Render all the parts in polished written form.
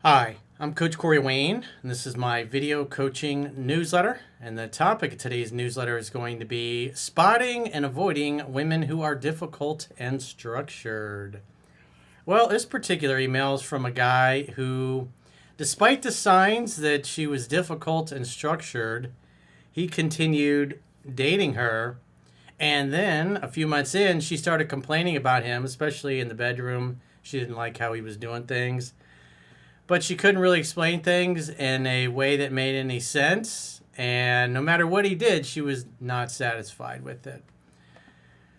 Hi, I'm Coach Corey Wayne, and this is my video coaching newsletter. And the topic of today's newsletter is going to be spotting and avoiding women who are difficult and structured. Well, this particular email is from a guy who, despite the signs that she was difficult and structured, he continued dating her. And then a few months in, she started complaining about him, especially in the bedroom. She didn't like how he was doing things, but she couldn't really explain things in a way that made any sense. And no matter what he did, she was not satisfied with it.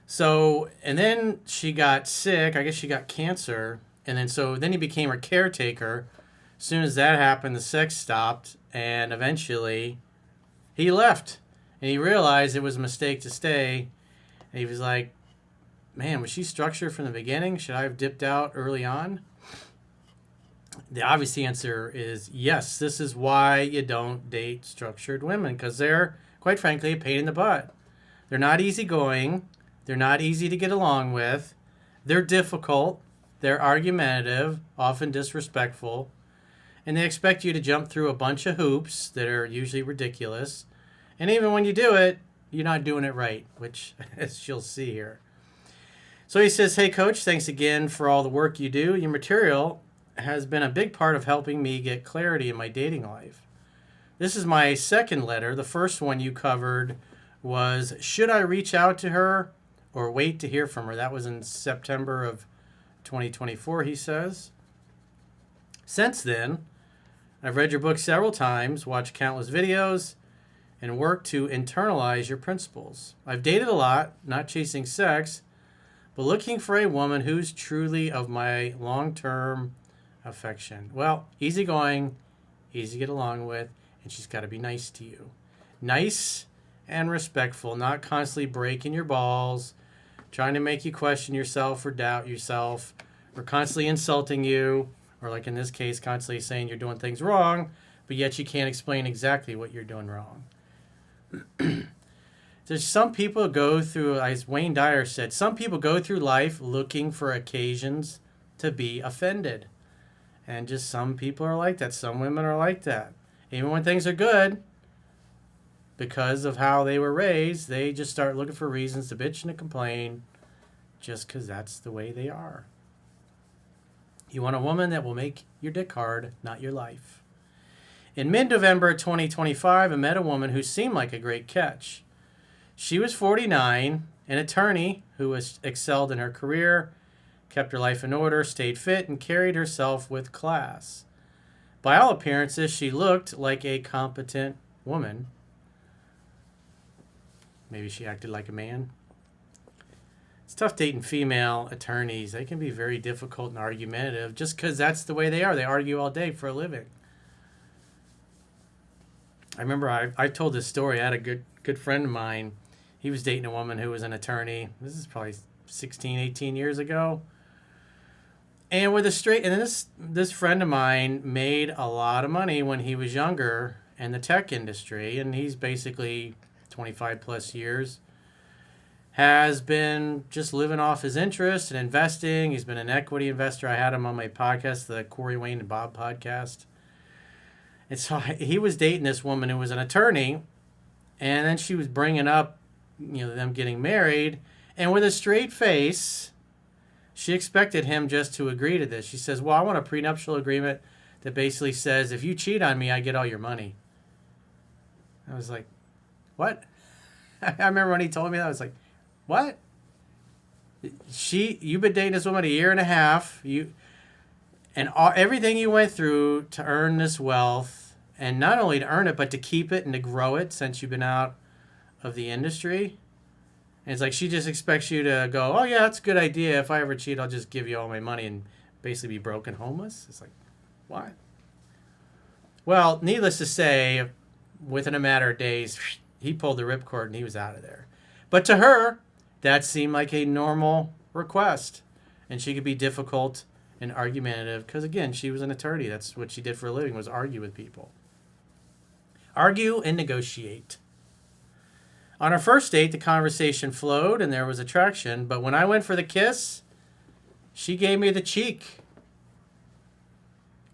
So, and then she got sick. I guess she got cancer. And then he became her caretaker. As soon as that happened, the sex stopped. And eventually, he left. And he realized it was a mistake to stay. And he was like, man, was she structured from the beginning? Should I have dipped out early on? The obvious answer is yes. This is why you don't date structured women, because they're, quite frankly, a pain in the butt. They're not easygoing. They're not easy to get along with. They're difficult. They're argumentative, often disrespectful. And they expect you to jump through a bunch of hoops that are usually ridiculous. And even when you do it, you're not doing it right, which, as you'll see here. So he says, hey, Coach, thanks again for all the work you do. Your material has been a big part of helping me get clarity in my dating life. This is my second letter. The first one you covered was, should I reach out to her or wait to hear from her? That was in September of 2024, he says. Since then, I've read your book several times, watched countless videos, and worked to internalize your principles. I've dated a lot, not chasing sex, but looking for a woman who's truly of my long-term affection. Well, easygoing, easy to get along with, and she's got to be nice to you. Nice and respectful, not constantly breaking your balls, trying to make you question yourself or doubt yourself, or constantly insulting you, or like in this case, constantly saying you're doing things wrong, but yet you can't explain exactly what you're doing wrong. There's some people go through, as Wayne Dyer said, some people go through life looking for occasions to be offended. And just some people are like that. Some women are like that. Even when things are good, because of how they were raised, they just start looking for reasons to bitch and to complain just because that's the way they are. You want a woman that will make your dick hard, not your life. In mid-November 2025, I met a woman who seemed like a great catch. She was 49, an attorney who excelled in her career, kept her life in order, stayed fit, and carried herself with class. By all appearances, she looked like a competent woman. Maybe she acted like a man. It's tough dating female attorneys. They can be very difficult and argumentative just because that's the way they are. They argue all day for a living. I remember I told this story. I had a good friend of mine. He was dating a woman who was an attorney. This is probably 16, 18 years ago. And with this friend of mine made a lot of money when he was younger in the tech industry, and he's basically 25 plus years, has been just living off his interest and investing. He's been an equity investor. I had him on my podcast, the Corey Wayne and Bob podcast. And so he was dating this woman who was an attorney, and then she was bringing up, them getting married, and with a straight face, she expected him just to agree to this. She says, well, I want a prenuptial agreement that basically says, if you cheat on me, I get all your money. I was like, what? I remember when he told me that, I was like, what? You've been dating this woman a year and a half, everything you went through to earn this wealth, and not only to earn it, but to keep it and to grow it since you've been out of the industry. And it's like she just expects you to go, oh, yeah, that's a good idea. If I ever cheat, I'll just give you all my money and basically be broke and homeless. It's like, what? Well, needless to say, within a matter of days, he pulled the ripcord and he was out of there. But to her, that seemed like a normal request. And she could be difficult and argumentative because, again, she was an attorney. That's what she did for a living, was argue with people. Argue and negotiate. On our first date, the conversation flowed and there was attraction, but when I went for the kiss, she gave me the cheek.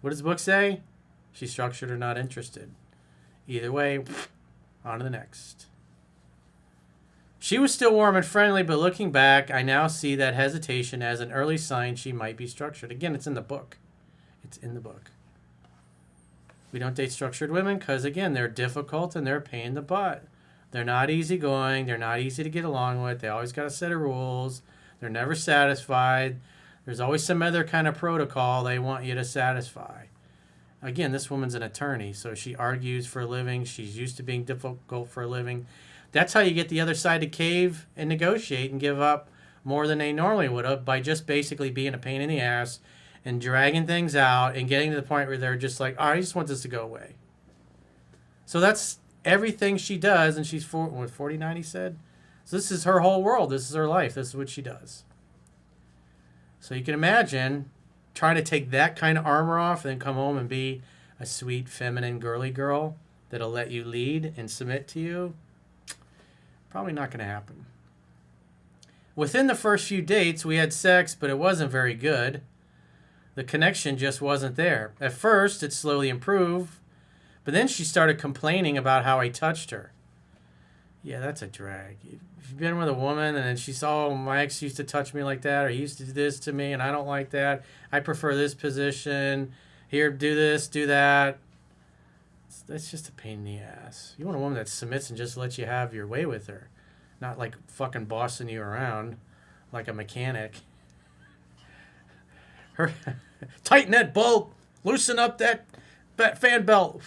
What does the book say? She's structured or not interested. Either way, on to the next. She was still warm and friendly, but looking back, I now see that hesitation as an early sign she might be structured. Again, it's in the book. It's in the book. We don't date structured women because, again, they're difficult and they're a pain in the butt. They're not easygoing. They're not easy to get along with. They always got a set of rules. They're never satisfied. There's always some other kind of protocol they want you to satisfy. Again, this woman's an attorney, so she argues for a living. She's used to being difficult for a living. That's how you get the other side to cave and negotiate and give up more than they normally would have, by just basically being a pain in the ass and dragging things out and getting to the point where they're just like, all right, I just want this to go away. So that's everything she does, and she's 49, he said? So this is her whole world. This is her life. This is what she does. So you can imagine trying to take that kind of armor off and then come home and be a sweet, feminine, girly girl that'll let you lead and submit to you. Probably not going to happen. Within the first few dates, we had sex, but it wasn't very good. The connection just wasn't there. At first, it slowly improved, but then she started complaining about how I touched her. Yeah, that's a drag. If you've been with a woman and then she saw, oh, my ex used to touch me like that, or he used to do this to me, and I don't like that. I prefer this position. Here, do this, do that. That's just a pain in the ass. You want a woman that submits and just lets you have your way with her. Not like fucking bossing you around like a mechanic. Her tighten that bolt. Loosen up that fan belt.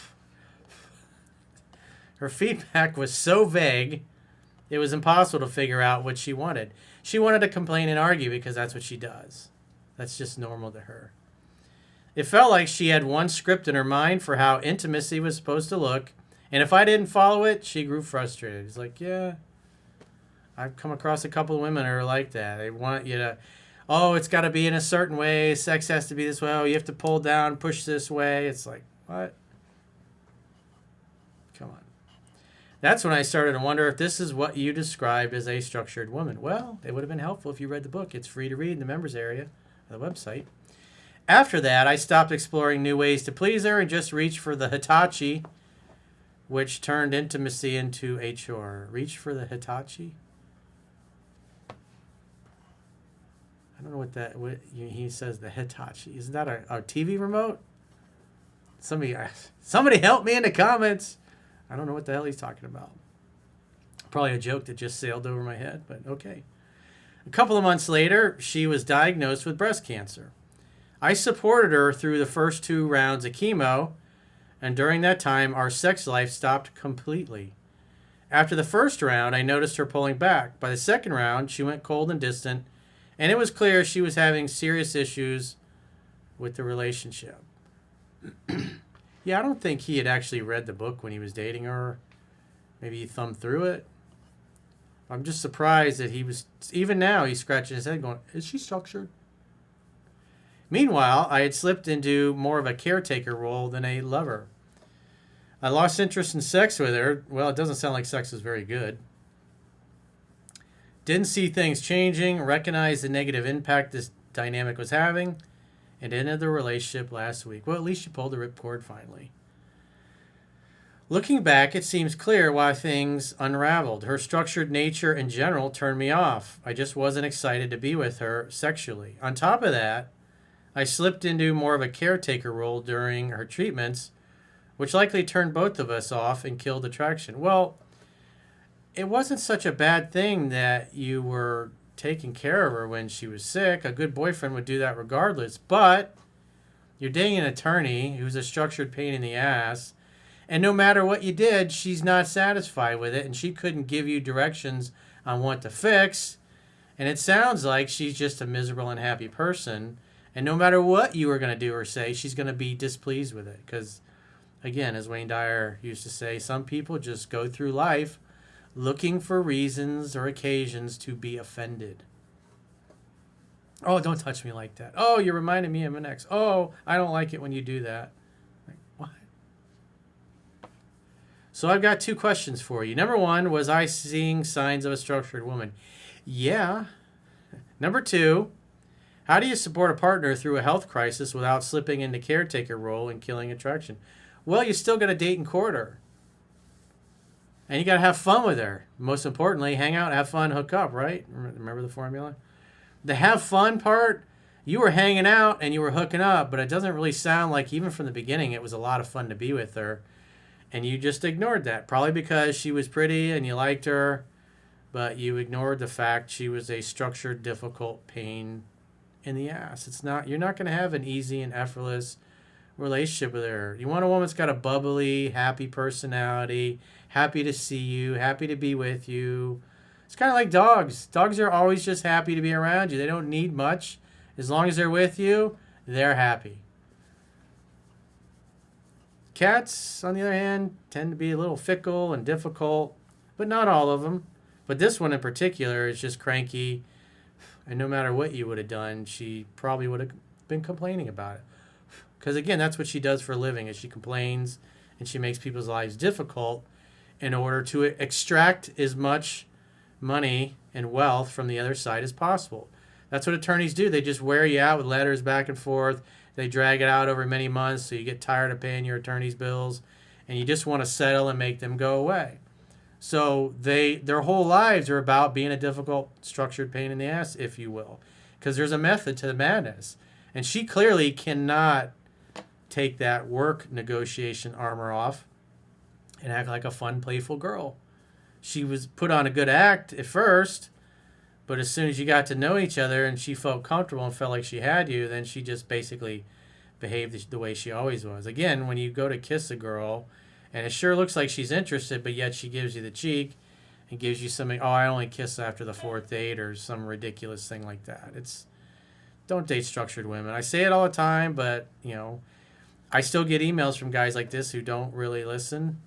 Her feedback was so vague, it was impossible to figure out what she wanted. She wanted to complain and argue because that's what she does. That's just normal to her. It felt like she had one script in her mind for how intimacy was supposed to look, and if I didn't follow it, she grew frustrated. It's like, yeah, I've come across a couple of women who are like that. They want you to, oh, it's got to be in a certain way. Sex has to be this way. Oh, you have to pull down, push this way. It's like, what? Come on. That's when I started to wonder if this is what you described as a structured woman. Well, it would have been helpful if you read the book. It's free to read in the members area of the website. After that, I stopped exploring new ways to please her and just reached for the Hitachi, which turned intimacy into a chore. Reach for the Hitachi? I don't know what he says, the Hitachi. Isn't that a TV remote? Somebody help me in the comments. I don't know what the hell he's talking about. Probably a joke that just sailed over my head, but okay. A couple of months later, she was diagnosed with breast cancer. I supported her through the first 2 rounds of chemo, and during that time, our sex life stopped completely. After the first round, I noticed her pulling back. By the second round, she went cold and distant, and it was clear she was having serious issues with the relationship. Yeah, I don't think he had actually read the book when he was dating her. Maybe he thumbed through it. I'm just surprised that he was, even now, he's scratching his head going, is she structured? Meanwhile, I had slipped into more of a caretaker role than a lover. I lost interest in sex with her. Well, it doesn't sound like sex was very good. Didn't see things changing, recognized the negative impact this dynamic was having, and ended the relationship last week. Well, at least you pulled the ripcord finally. Looking back, it seems clear why things unraveled. Her structured nature in general turned me off. I just wasn't excited to be with her sexually. On top of that, I slipped into more of a caretaker role during her treatments, which likely turned both of us off and killed attraction. Well, it wasn't such a bad thing that you were taking care of her when she was sick. A good boyfriend would do that regardless. But you're dating an attorney who's a structured pain in the ass, and no matter what you did, she's not satisfied with it, and she couldn't give you directions on what to fix. And it sounds like she's just a miserable, unhappy person. And no matter what you were going to do or say, she's going to be displeased with it. Because, again, as Wayne Dyer used to say, some people just go through life looking for reasons or occasions to be offended. Oh, don't touch me like that. Oh, you're reminding me of an ex. Oh, I don't like it when you do that. Like, what? So I've got 2 questions for you. Number 1, was I seeing signs of a structured woman? Yeah. Number 2, How do you support a partner through a health crisis without slipping into caretaker role and killing attraction? Well, you still got to date and court her. And you got to have fun with her. Most importantly, hang out, have fun, hook up, right? Remember the formula? The have fun part, you were hanging out and you were hooking up, but it doesn't really sound like, even from the beginning, it was a lot of fun to be with her. And you just ignored that. Probably because she was pretty and you liked her, but you ignored the fact she was a structured, difficult pain in the ass. You're not going to have an easy and effortless relationship with her. You want a woman that's got a bubbly, happy personality, happy to see you, happy to be with you. It's kind of like dogs. Dogs are always just happy to be around you. They don't need much. As long as they're with you, they're happy. Cats, on the other hand, tend to be a little fickle and difficult, but not all of them. But this one in particular is just cranky, and no matter what you would have done, she probably would have been complaining about it. Because again, that's what she does for a living, is she complains and she makes people's lives difficult in order to extract as much money and wealth from the other side as possible. That's what attorneys do. They just wear you out with letters back and forth. They drag it out over many months so you get tired of paying your attorney's bills and you just want to settle and make them go away. So their whole lives are about being a difficult, structured pain in the ass, if you will, because there's a method to the madness. And she clearly cannot take that work negotiation armor off and act like a fun, playful girl. She was put on a good act at first, but as soon as you got to know each other and she felt comfortable and felt like she had you, then she just basically behaved the way she always was. Again, when you go to kiss a girl, and it sure looks like she's interested, but yet she gives you the cheek and gives you something, oh, I only kiss after the fourth date, or some ridiculous thing like that. Don't date structured women. I say it all the time, but, I still get emails from guys like this who don't really listen.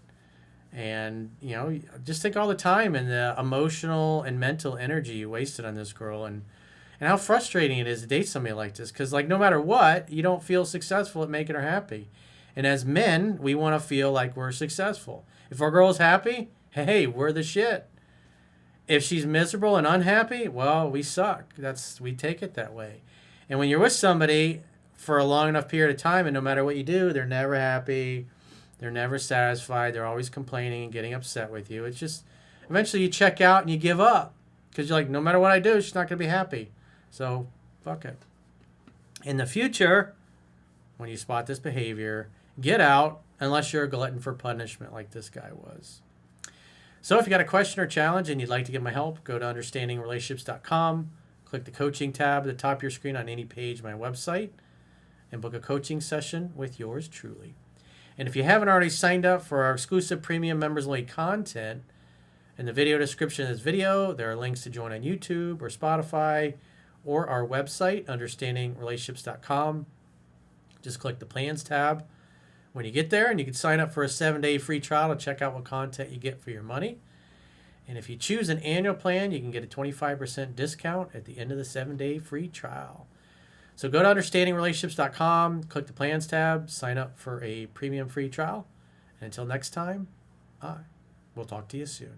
And, just think all the time and the emotional and mental energy you wasted on this girl, and how frustrating it is to date somebody like this. Because, no matter what, you don't feel successful at making her happy. And as men, we want to feel like we're successful. If our girl's happy, hey, we're the shit. If she's miserable and unhappy, well, we suck. We take it that way. And when you're with somebody for a long enough period of time, and no matter what you do, they're never happy, they're never satisfied, they're always complaining and getting upset with you. It's just, eventually you check out and you give up. Because you're like, no matter what I do, she's not going to be happy. So, fuck it. In the future, when you spot this behavior, get out, unless you're a glutton for punishment like this guy was. So if you got a question or challenge and you'd like to get my help, go to understandingrelationships.com, click the coaching tab at the top of your screen on any page of my website, and book a coaching session with yours truly. And if you haven't already signed up for our exclusive premium members-only content, in the video description of this video, there are links to join on YouTube or Spotify or our website, understandingrelationships.com. Just click the plans tab when you get there, and you can sign up for a 7-day free trial to check out what content you get for your money. And if you choose an annual plan, you can get a 25% discount at the end of the 7-day free trial. So go to understandingrelationships.com, click the plans tab, sign up for a premium free trial. And until next time, we'll talk to you soon.